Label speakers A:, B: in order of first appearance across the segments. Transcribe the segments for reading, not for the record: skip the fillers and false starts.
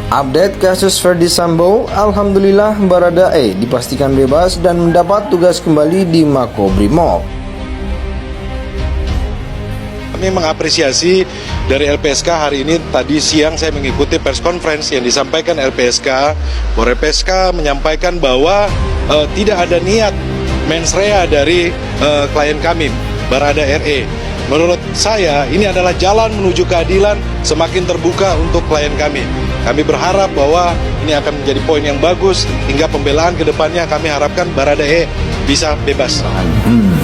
A: Update kasus Ferdy Sambo, alhamdulillah Baradae dipastikan bebas dan mendapat tugas kembali di Makobrimob.
B: Kami mengapresiasi dari LPSK hari ini. Tadi siang saya mengikuti pers conference yang disampaikan LPSK, bahwa LPSK menyampaikan bahwa tidak ada niat mens rea dari klien kami, Barada RE. Menurut saya ini adalah jalan menuju keadilan semakin terbuka untuk klien kami. Kami berharap bahwa ini akan menjadi poin yang bagus hingga pembelaan ke depannya. Kami harapkan Baradae bisa bebas.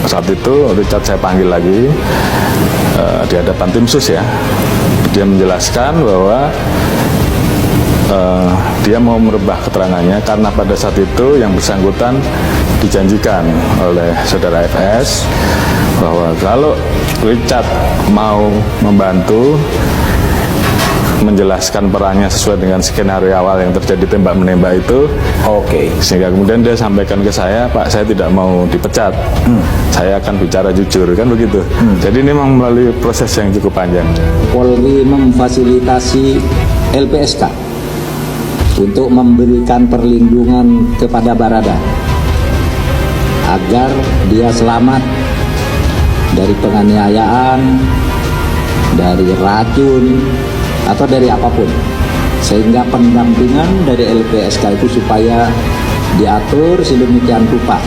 C: Saat itu Richard saya panggil lagi di hadapan tim sus ya. Dia menjelaskan bahwa dia mau merubah keterangannya karena pada saat itu yang bersangkutan dijanjikan oleh saudara FS bahwa kalau Richard mau membantu menjelaskan perannya sesuai dengan skenario awal yang terjadi tembak-menembak itu, sehingga kemudian dia sampaikan ke saya, Pak, saya tidak mau dipecat, saya akan bicara jujur, kan begitu. Jadi ini memang melalui proses yang cukup panjang.
D: Polri memfasilitasi LPSK untuk memberikan perlindungan kepada Barada agar dia selamat dari penganiayaan, dari racun, atau dari apapun, sehingga pendampingan dari LPSK itu supaya diatur sedemikian rupa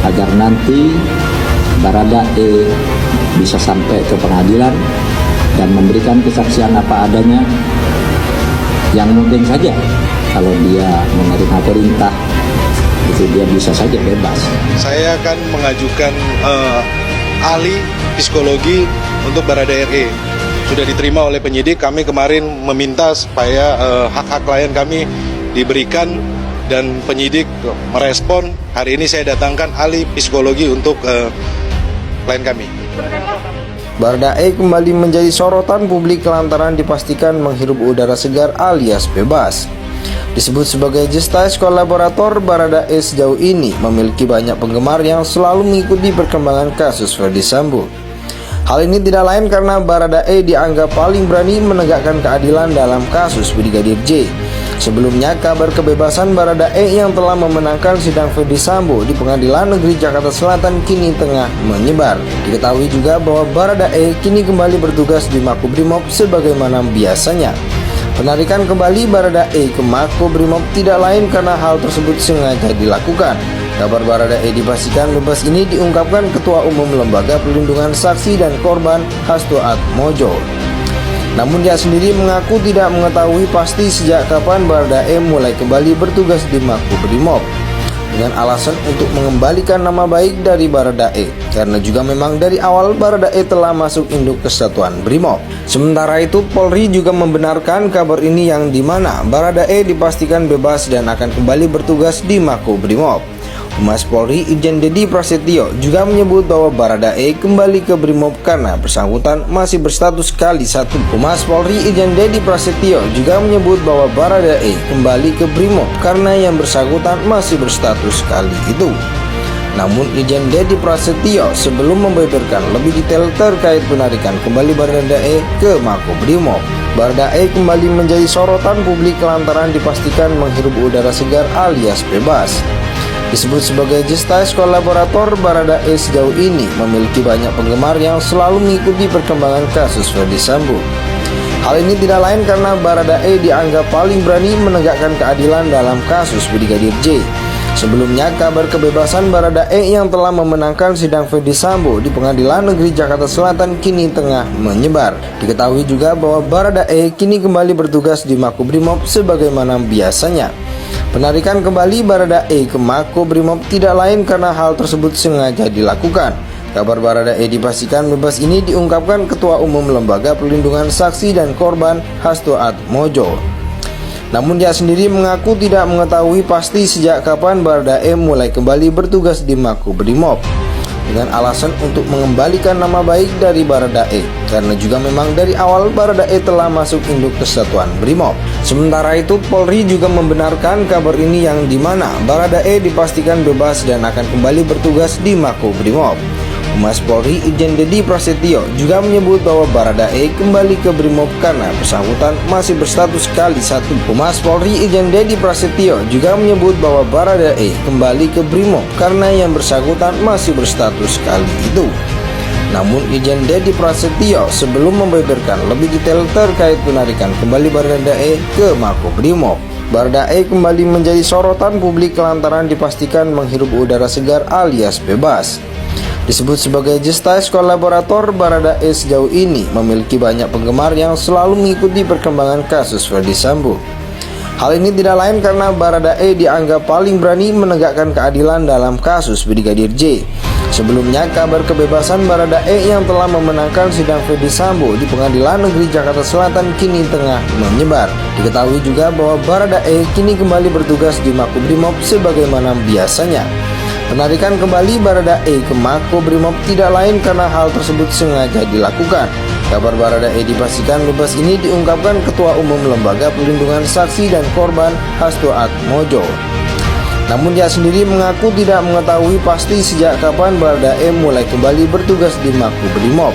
D: agar nanti Baradae bisa sampai ke pengadilan dan memberikan kesaksian apa adanya, yang mungkin saja kalau dia menerima perintah itu dia bisa saja bebas.
B: Saya akan mengajukan ahli psikologi untuk Barada RE. Sudah diterima oleh penyidik. Kami kemarin meminta supaya hak-hak klien kami diberikan dan penyidik merespon. Hari ini saya datangkan ahli psikologi untuk klien kami.
A: Baradae kembali menjadi sorotan publik lantaran dipastikan menghirup udara segar alias bebas. Disebut sebagai justice kolaborator, Baradae sejauh ini memiliki banyak penggemar yang selalu mengikuti perkembangan kasus Ferdy Sambo. Hal ini tidak lain karena Baradae dianggap paling berani menegakkan keadilan dalam kasus Brigadir J. Sebelumnya, kabar kebebasan Baradae yang telah memenangkan sidang Ferdy Sambo di Pengadilan Negeri Jakarta Selatan kini tengah menyebar. Diketahui juga bahwa Baradae kini kembali bertugas di Makobrimob sebagaimana biasanya. Penarikan kembali Baradae ke Makobrimob tidak lain karena hal tersebut sengaja dilakukan. Kabar Baradae dipastikan bebas ini diungkapkan Ketua Umum Lembaga Perlindungan Saksi dan Korban Hasto Atmojo. Namun dia sendiri mengaku tidak mengetahui pasti sejak kapan Baradae mulai kembali bertugas di Makobrimob, dengan alasan untuk mengembalikan nama baik dari Baradae, karena juga memang dari awal Baradae telah masuk induk kesatuan Brimob. Sementara itu Polri juga membenarkan kabar ini yang dimana Baradae dipastikan bebas dan akan kembali bertugas di Makobrimob. Humas Polri Irjen Dedi Prasetyo juga menyebut bahwa Baradae kembali ke Brimob karena bersangkutan masih berstatus kali satu. Humas Polri Irjen Dedi Prasetyo juga menyebut bahwa Baradae kembali ke Brimob karena yang bersangkutan masih berstatus kali itu. Namun Irjen Dedi Prasetyo sebelum membeberkan lebih detail terkait penarikan kembali Baradae ke Makobrimob, Baradae kembali menjadi sorotan publik lantaran dipastikan menghirup udara segar alias bebas. Disebut sebagai justice kolaborator, Baradae sejauh ini memiliki banyak penggemar yang selalu mengikuti perkembangan kasus Ferdy Sambo. Hal ini tidak lain karena Baradae dianggap paling berani menegakkan keadilan dalam kasus Brigadir J. Sebelumnya, kabar kebebasan Baradae yang telah memenangkan sidang Ferdy Sambo di Pengadilan Negeri Jakarta Selatan kini tengah menyebar. Diketahui juga bahwa Baradae kini kembali bertugas di Makobrimob sebagaimana biasanya. Penarikan kembali Baradae ke Makobrimob tidak lain karena hal tersebut sengaja dilakukan. Kabar Baradae dipastikan bebas ini diungkapkan Ketua Umum Lembaga Perlindungan Saksi dan Korban Hasto Atmojo. Namun dia sendiri mengaku tidak mengetahui pasti sejak kapan Baradae mulai kembali bertugas di Makobrimob, dengan alasan untuk mengembalikan nama baik dari Baradae, karena juga memang dari awal Baradae telah masuk induk kesatuan Brimob. Sementara itu Polri juga membenarkan kabar ini yang dimana Baradae dipastikan bebas dan akan kembali bertugas di Makobrimob. Humas Polri Irjen Dedi Prasetyo juga menyebut bahwa Baradae kembali ke Brimob karena bersangkutan masih berstatus kali satu. Humas Polri Irjen Dedi Prasetyo juga menyebut bahwa Baradae kembali ke Brimob karena yang bersangkutan masih berstatus kali itu. Namun Irjen Dedi Prasetyo sebelum membeberkan lebih detail terkait penarikan kembali Baradae ke Makobrimob. Baradae kembali menjadi sorotan publik lantaran dipastikan menghirup udara segar alias bebas. Disebut sebagai justice kolaborator, Baradae sejauh ini memiliki banyak penggemar yang selalu mengikuti perkembangan kasus Ferdy Sambo. Hal ini tidak lain karena Baradae dianggap paling berani menegakkan keadilan dalam kasus Brigadir J. Sebelumnya, kabar kebebasan Baradae yang telah memenangkan sidang Ferdy Sambo di Pengadilan Negeri Jakarta Selatan kini tengah menyebar. Diketahui juga bahwa Baradae kini kembali bertugas di Makobrimob sebagaimana biasanya. Penarikan kembali Baradae ke Makobrimob tidak lain karena hal tersebut sengaja dilakukan. Kabar Baradae dipastikan bebas ini diungkapkan Ketua Umum Lembaga Perlindungan Saksi dan Korban Hasto Atmojo. Namun dia sendiri mengaku tidak mengetahui pasti sejak kapan Baradae mulai kembali bertugas di Makobrimob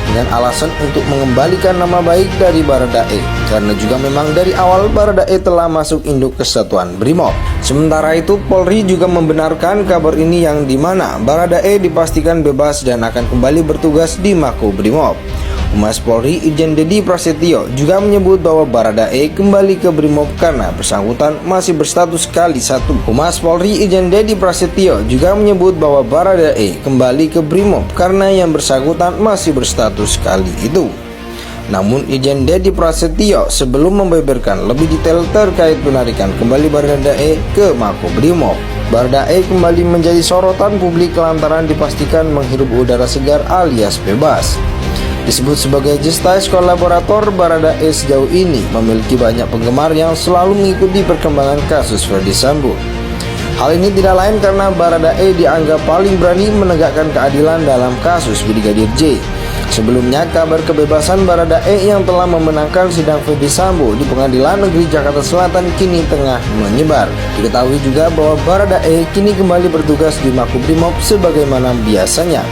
A: dengan alasan untuk mengembalikan nama baik dari Baradae, karena juga memang dari awal Baradae telah masuk induk kesatuan Brimob. Sementara itu Polri juga membenarkan kabar ini yang dimana Baradae dipastikan bebas dan akan kembali bertugas di Makobrimob. Humas Polri Irjen Dedi Prasetyo juga menyebut bahwa Baradae kembali ke Brimob karena bersangkutan masih berstatus kali satu. Humas Polri Irjen Dedi Prasetyo juga menyebut bahwa Baradae kembali ke Brimob karena yang bersangkutan masih berstatus kali itu. Namun Irjen Dedi Prasetyo sebelum membeberkan lebih detail terkait penarikan kembali Baradae ke Makobrimob. Baradae kembali menjadi sorotan publik lantaran dipastikan menghirup udara segar alias bebas. Disebut sebagai justice kolaborator, Baradae sejauh ini memiliki banyak penggemar yang selalu mengikuti perkembangan kasus Ferdy Sambo. Hal ini tidak lain karena Baradae dianggap paling berani menegakkan keadilan dalam kasus Brigadir J. Sebelumnya, kabar kebebasan Baradae yang telah memenangkan sidang Ferdy Sambo di Pengadilan Negeri Jakarta Selatan kini tengah menyebar. Diketahui juga bahwa Baradae kini kembali bertugas di Makobrimob sebagaimana biasanya.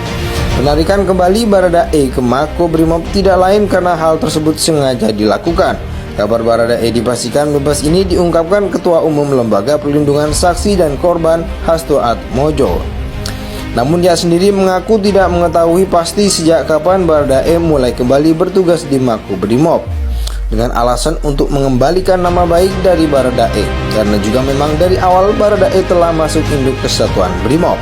A: Penarikan kembali Baradae ke Makobrimob tidak lain karena hal tersebut sengaja dilakukan. Kabar Baradae dipastikan bebas ini diungkapkan Ketua Umum Lembaga Perlindungan Saksi dan Korban Hasto Atmojo. Namun dia sendiri mengaku tidak mengetahui pasti sejak kapan Baradae mulai kembali bertugas di Makobrimob dengan alasan untuk mengembalikan nama baik dari Baradae, karena juga memang dari awal Baradae telah masuk induk kesatuan Brimob.